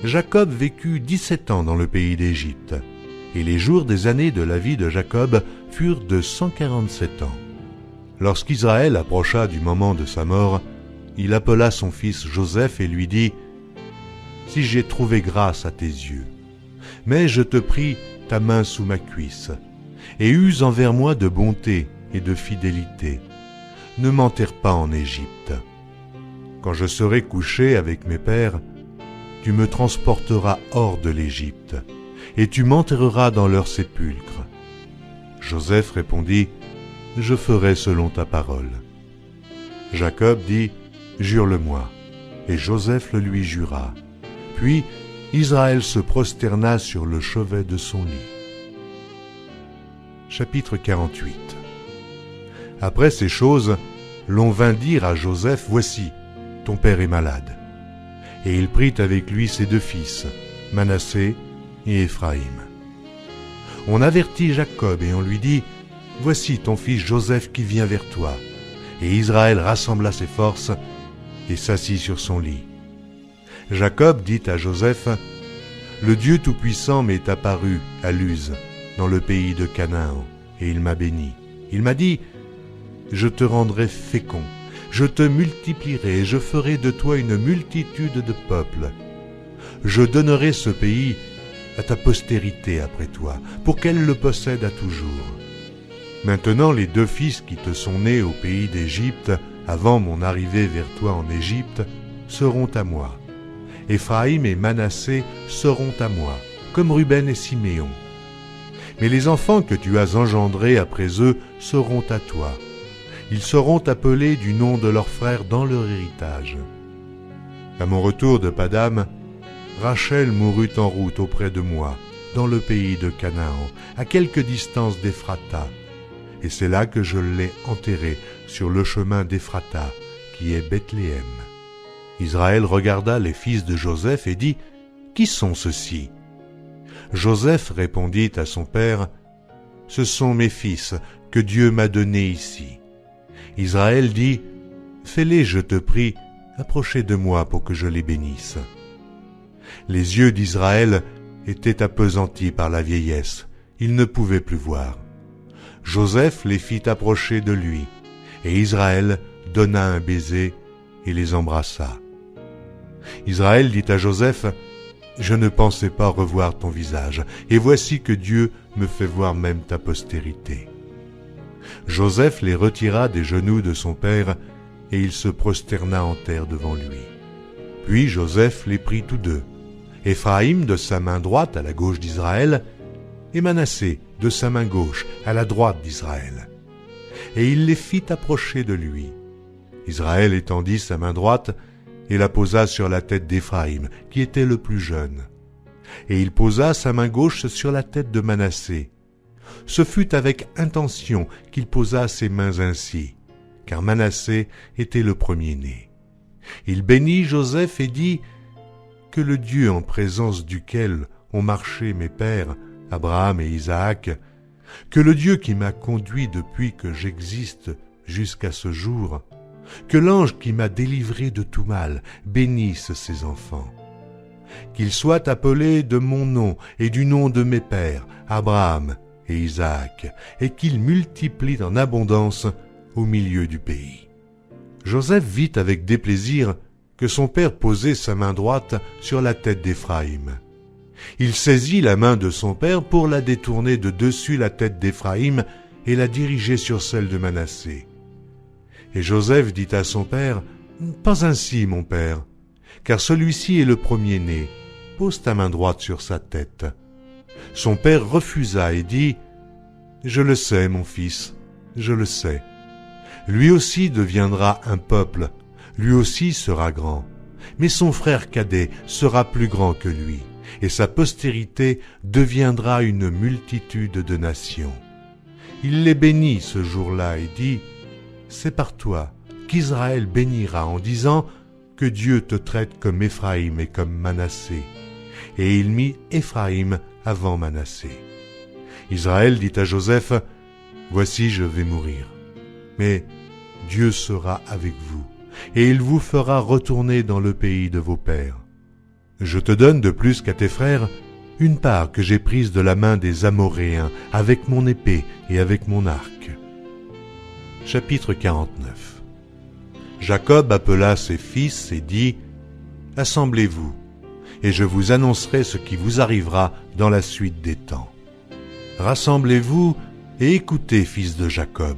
Jacob vécut 17 ans dans le pays d'Égypte, et les jours des années de la vie de Jacob furent de 147 ans. Lorsqu'Israël approcha du moment de sa mort, il appela son fils Joseph et lui dit « Si j'ai trouvé grâce à tes yeux, mais je te prie ta main sous ma cuisse, et use envers moi de bonté et de fidélité. Ne m'enterre pas en Égypte. Quand je serai couché avec mes pères, tu me transporteras hors de l'Égypte, et tu m'enterreras dans leur sépulcre. » Joseph répondit, « Je ferai selon ta parole. » Jacob dit, « Jure-le-moi. » Et Joseph le lui jura. Puis Israël se prosterna sur le chevet de son lit. Chapitre 48. Après ces choses, l'on vint dire à Joseph, « Voici, ton père est malade. » Et il prit avec lui ses deux fils, Manassé et Éphraïm. On avertit Jacob et on lui dit, « Voici ton fils Joseph qui vient vers toi. » Et Israël rassembla ses forces et s'assit sur son lit. Jacob dit à Joseph, « Le Dieu Tout-Puissant m'est apparu à Luz, dans le pays de Canaan, et il m'a béni. Il m'a dit, « Je te rendrai fécond, je te multiplierai et je ferai de toi une multitude de peuples. Je donnerai ce pays à ta postérité après toi, pour qu'elle le possède à toujours. Maintenant les deux fils qui te sont nés au pays d'Égypte, avant mon arrivée vers toi en Égypte, seront à moi. Éphraïm et Manassé seront à moi, comme Ruben et Siméon. Mais les enfants que tu as engendrés après eux seront à toi. Ils seront appelés du nom de leurs frères dans leur héritage. » À mon retour de Padam, Rachel mourut en route auprès de moi, dans le pays de Canaan, à quelque distance d'Éphrata, et c'est là que je l'ai enterrée, sur le chemin d'Éphrata, qui est Bethléem. Israël regarda les fils de Joseph et dit, « Qui sont ceux-ci » Joseph répondit à son père, « Ce sont mes fils que Dieu m'a donnés ici. » Israël dit, « Fais-les, je te prie, approcher de moi pour que je les bénisse. » Les yeux d'Israël étaient appesantis par la vieillesse, il ne pouvait plus voir. Joseph les fit approcher de lui, et Israël donna un baiser et les embrassa. Israël dit à Joseph, « Je ne pensais pas revoir ton visage, et voici que Dieu me fait voir même ta postérité. » Joseph les retira des genoux de son père, et il se prosterna en terre devant lui. Puis Joseph les prit tous deux, Éphraïm de sa main droite à la gauche d'Israël, et Manassé de sa main gauche à la droite d'Israël. Et il les fit approcher de lui. Israël étendit sa main droite et la posa sur la tête d'Éphraïm, qui était le plus jeune. Et il posa sa main gauche sur la tête de Manassé. Ce fut avec intention qu'il posa ses mains ainsi, car Manassé était le premier-né. Il bénit Joseph et dit, « Que le Dieu en présence duquel ont marché mes pères, Abraham et Isaac, que le Dieu qui m'a conduit depuis que j'existe jusqu'à ce jour, que l'ange qui m'a délivré de tout mal bénisse ses enfants. Qu'ils soient appelés de mon nom et du nom de mes pères, Abraham et Isaac, et qu'ils multiplient en abondance au milieu du pays. » Joseph vit avec déplaisir que son père posait sa main droite sur la tête d'Éphraïm. Il saisit la main de son père pour la détourner de dessus la tête d'Éphraïm et la diriger sur celle de Manassé. Et Joseph dit à son père, « Pas ainsi, mon père, car celui-ci est le premier-né. Pose ta main droite sur sa tête. » Son père refusa et dit, « Je le sais, mon fils, je le sais. Lui aussi deviendra un peuple, lui aussi sera grand, mais son frère cadet sera plus grand que lui, et sa postérité deviendra une multitude de nations. » Il les bénit ce jour-là et dit, « C'est par toi qu'Israël bénira en disant que Dieu te traite comme Éphraïm et comme Manassé. » Et il mit Éphraïm avant Manassé. Israël dit à Joseph, « Voici, je vais mourir, mais Dieu sera avec vous, et il vous fera retourner dans le pays de vos pères. » Je te donne de plus qu'à tes frères une part que j'ai prise de la main des Amoréens avec mon épée et avec mon arc. » Chapitre 49. Jacob appela ses fils et dit : « Assemblez-vous, et je vous annoncerai ce qui vous arrivera dans la suite des temps. Rassemblez-vous et écoutez, fils de Jacob,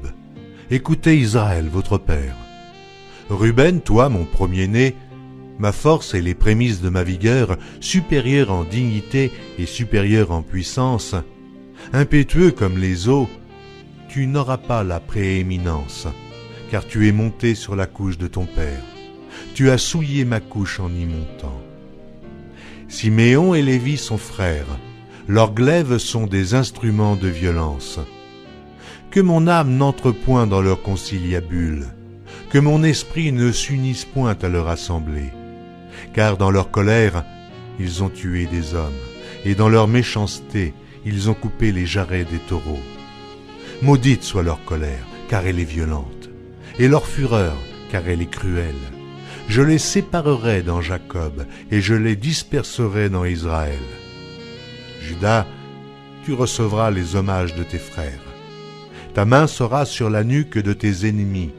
écoutez Israël, votre père. Ruben, toi, mon premier-né, ma force et les prémices de ma vigueur, supérieur en dignité et supérieur en puissance, impétueux comme les eaux, tu n'auras pas la prééminence, car tu es monté sur la couche de ton père. Tu as souillé ma couche en y montant. Siméon et Lévi sont frères, leurs glaives sont des instruments de violence. Que mon âme n'entre point dans leur conciliabule, que mon esprit ne s'unisse point à leur assemblée. Car dans leur colère, ils ont tué des hommes, et dans leur méchanceté, ils ont coupé les jarrets des taureaux. Maudite soit leur colère, car elle est violente, et leur fureur, car elle est cruelle. Je les séparerai dans Jacob, et je les disperserai dans Israël. Judas, tu recevras les hommages de tes frères. Ta main sera sur la nuque de tes ennemis.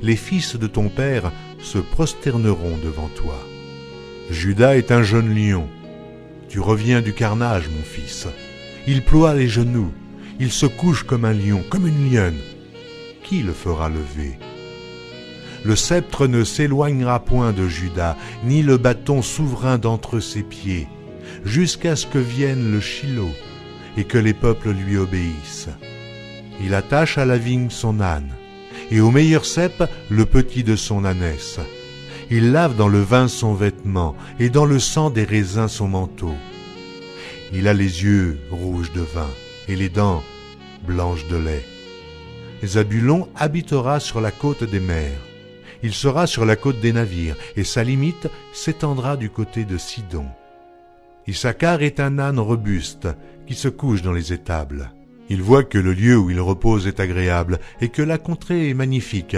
Les fils de ton père se prosterneront devant toi. Judas est un jeune lion. Tu reviens du carnage, mon fils. Il ploie les genoux. Il se couche comme un lion, comme une lionne. Qui le fera lever ? Le sceptre ne s'éloignera point de Juda, ni le bâton souverain d'entre ses pieds, jusqu'à ce que vienne le Shilo, et que les peuples lui obéissent. Il attache à la vigne son âne, et au meilleur cep le petit de son ânesse. Il lave dans le vin son vêtement, et dans le sang des raisins son manteau. Il a les yeux rouges de vin, et les dents blanches de lait. Zabulon habitera sur la côte des mers. Il sera sur la côte des navires, et sa limite s'étendra du côté de Sidon. Issachar est un âne robuste, qui se couche dans les étables. Il voit que le lieu où il repose est agréable, et que la contrée est magnifique,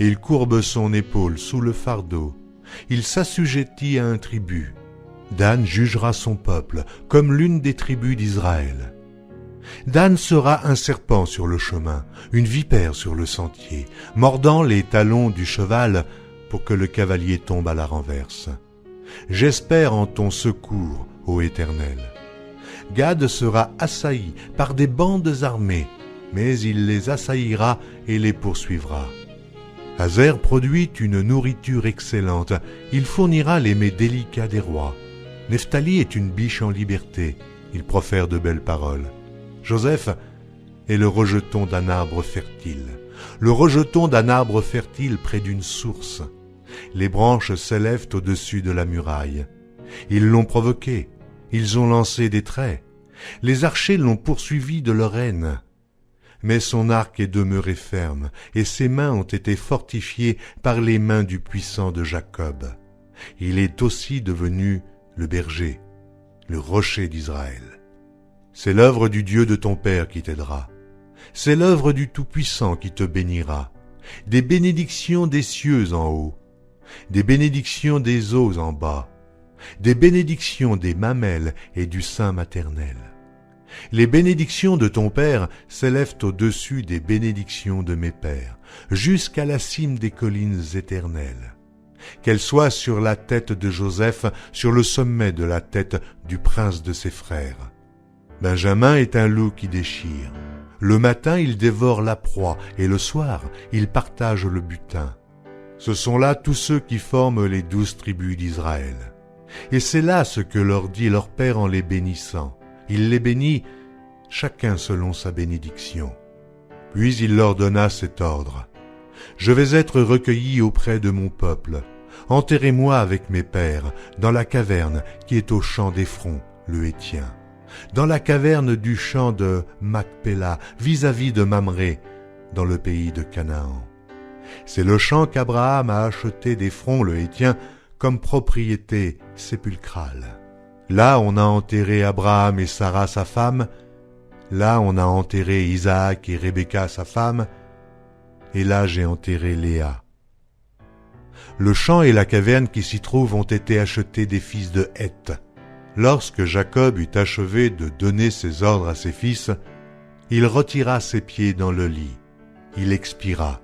et il courbe son épaule sous le fardeau. Il s'assujettit à un tribut. Dan jugera son peuple, comme l'une des tribus d'Israël. Dan sera un serpent sur le chemin, une vipère sur le sentier, mordant les talons du cheval pour que le cavalier tombe à la renverse. J'espère en ton secours, ô Éternel. Gad sera assailli par des bandes armées, mais il les assaillira et les poursuivra. Hazer produit une nourriture excellente, il fournira les mets délicats des rois. Nephtali est une biche en liberté, il profère de belles paroles. Joseph est le rejeton d'un arbre fertile, le rejeton d'un arbre fertile près d'une source. Les branches s'élèvent au-dessus de la muraille. Ils l'ont provoqué, ils ont lancé des traits. Les archers l'ont poursuivi de leur haine. Mais son arc est demeuré ferme, et ses mains ont été fortifiées par les mains du puissant de Jacob. Il est aussi devenu le berger, le rocher d'Israël. C'est l'œuvre du Dieu de ton père qui t'aidera. C'est l'œuvre du Tout-Puissant qui te bénira. Des bénédictions des cieux en haut, des bénédictions des eaux en bas, des bénédictions des mamelles et du sein maternel. Les bénédictions de ton père s'élèvent au-dessus des bénédictions de mes pères, jusqu'à la cime des collines éternelles. Qu'elles soient sur la tête de Joseph, sur le sommet de la tête du prince de ses frères. Benjamin est un loup qui déchire. Le matin, il dévore la proie, et le soir, il partage le butin. Ce sont là tous ceux qui forment les 12 tribus d'Israël. Et c'est là ce que leur dit leur père en les bénissant. Il les bénit, chacun selon sa bénédiction. Puis il leur donna cet ordre. Je vais être recueilli auprès de mon peuple. Enterrez-moi avec mes pères, dans la caverne qui est au champ d'Éphron, le Héthien. Dans la caverne du champ de Macpéla, vis-à-vis de Mamré, dans le pays de Canaan. C'est le champ qu'Abraham a acheté d'Éphron le Héthien comme propriété sépulcrale. Là on a enterré Abraham et Sarah sa femme, là on a enterré Isaac et Rebecca sa femme, et là j'ai enterré Léa. Le champ et la caverne qui s'y trouvent ont été achetés des fils de Heth. Lorsque Jacob eut achevé de donner ses ordres à ses fils, il retira ses pieds dans le lit. Il expira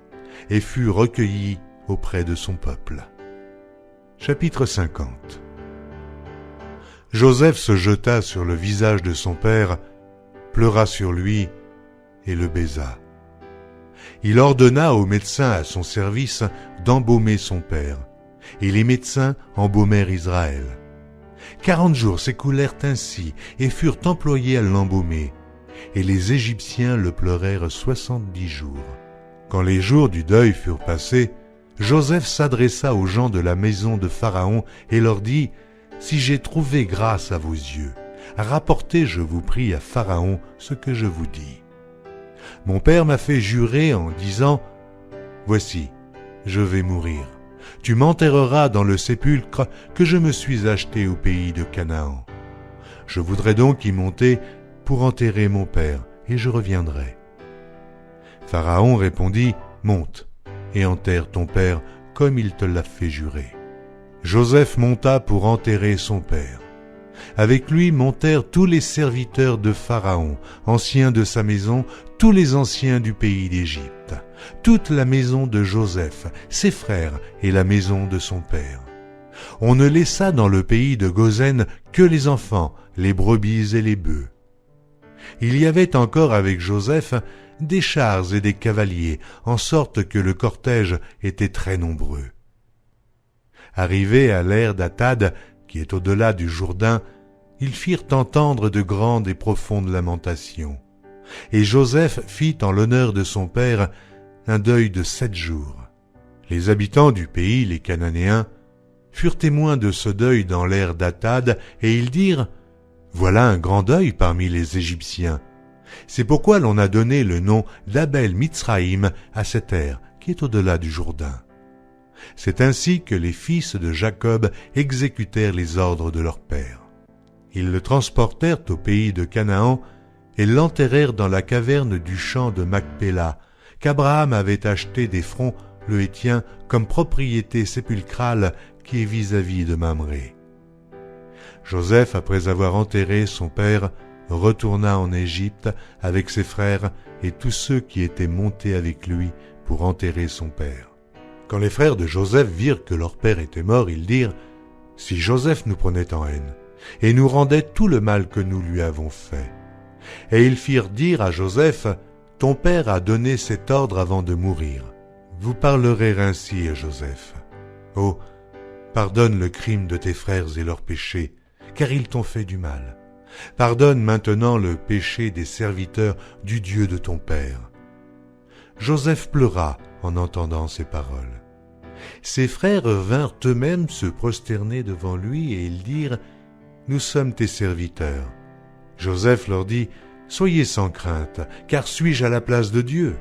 et fut recueilli auprès de son peuple. Chapitre 50. Joseph se jeta sur le visage de son père, pleura sur lui et le baisa. Il ordonna aux médecins à son service d'embaumer son père, et les médecins embaumèrent Israël. 40 jours s'écoulèrent ainsi et furent employés à l'embaumer, et les Égyptiens le pleurèrent 70 jours. Quand les jours du deuil furent passés, Joseph s'adressa aux gens de la maison de Pharaon et leur dit « Si j'ai trouvé grâce à vos yeux, rapportez, je vous prie, à Pharaon ce que je vous dis. Mon père m'a fait jurer en disant « Voici, je vais mourir. Tu m'enterreras dans le sépulcre que je me suis acheté au pays de Canaan. Je voudrais donc y monter pour enterrer mon père, et je reviendrai. » Pharaon répondit « Monte et enterre ton père comme il te l'a fait jurer. » Joseph monta pour enterrer son père. Avec lui montèrent tous les serviteurs de Pharaon, anciens de sa maison, tous les anciens du pays d'Égypte, toute la maison de Joseph, ses frères et la maison de son père. On ne laissa dans le pays de Goshen que les enfants, les brebis et les bœufs. Il y avait encore avec Joseph des chars et des cavaliers, en sorte que le cortège était très nombreux. Arrivés à l'ère d'Atad, qui est au-delà du Jourdain, ils firent entendre de grandes et profondes lamentations. Et Joseph fit en l'honneur de son père un deuil de 7 jours. Les habitants du pays, les Cananéens, furent témoins de ce deuil dans l'ère d'Atad, et ils dirent « Voilà un grand deuil parmi les Égyptiens. » C'est pourquoi l'on a donné le nom d'Abel Mitzraïm à cette ère qui est au-delà du Jourdain. C'est ainsi que les fils de Jacob exécutèrent les ordres de leur père. Ils le transportèrent au pays de Canaan et l'enterrèrent dans la caverne du champ de Macpéla, qu'Abraham avait acheté d'Éphron le Héthien comme propriété sépulcrale qui est vis-à-vis de Mamré. Joseph, après avoir enterré son père, retourna en Égypte avec ses frères et tous ceux qui étaient montés avec lui pour enterrer son père. Quand les frères de Joseph virent que leur père était mort, ils dirent « Si Joseph nous prenait en haine et nous rendait tout le mal que nous lui avons fait. » Et ils firent dire à Joseph « Ton père a donné cet ordre avant de mourir. Vous parlerez ainsi à Joseph. Oh, pardonne le crime de tes frères et leurs péchés, car ils t'ont fait du mal. Pardonne maintenant le péché des serviteurs du Dieu de ton père. » Joseph pleura en entendant ces paroles. Ses frères vinrent eux-mêmes se prosterner devant lui et ils dirent « Nous sommes tes serviteurs. » Joseph leur dit « Soyez sans crainte, car suis-je à la place de Dieu?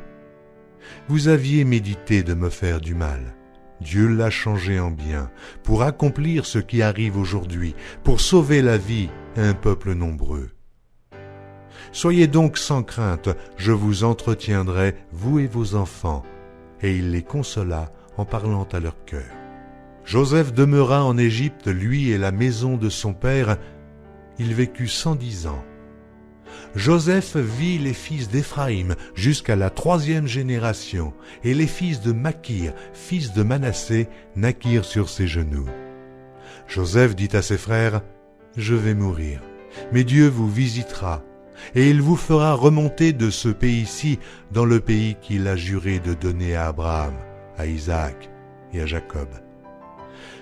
Vous aviez médité de me faire du mal. Dieu l'a changé en bien, pour accomplir ce qui arrive aujourd'hui, pour sauver la vie à un peuple nombreux. Soyez donc sans crainte, je vous entretiendrai, vous et vos enfants. » Et il les consola en parlant à leur cœur. Joseph demeura en Égypte, lui et la maison de son père. Il vécut 110 ans. Joseph vit les fils d'Éphraïm jusqu'à la 3e génération, et les fils de Makir, fils de Manassé, naquirent sur ses genoux. Joseph dit à ses frères, « Je vais mourir, mais Dieu vous visitera, et il vous fera remonter de ce pays-ci dans le pays qu'il a juré de donner à Abraham, à Isaac et à Jacob. »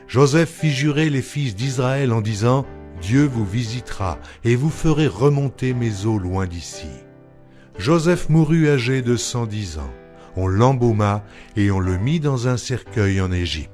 Joseph fit jurer les fils d'Israël en disant « Dieu vous visitera et vous ferez remonter mes eaux loin d'ici. » Joseph mourut âgé de 110 ans. On l'embauma et on le mit dans un cercueil en Égypte.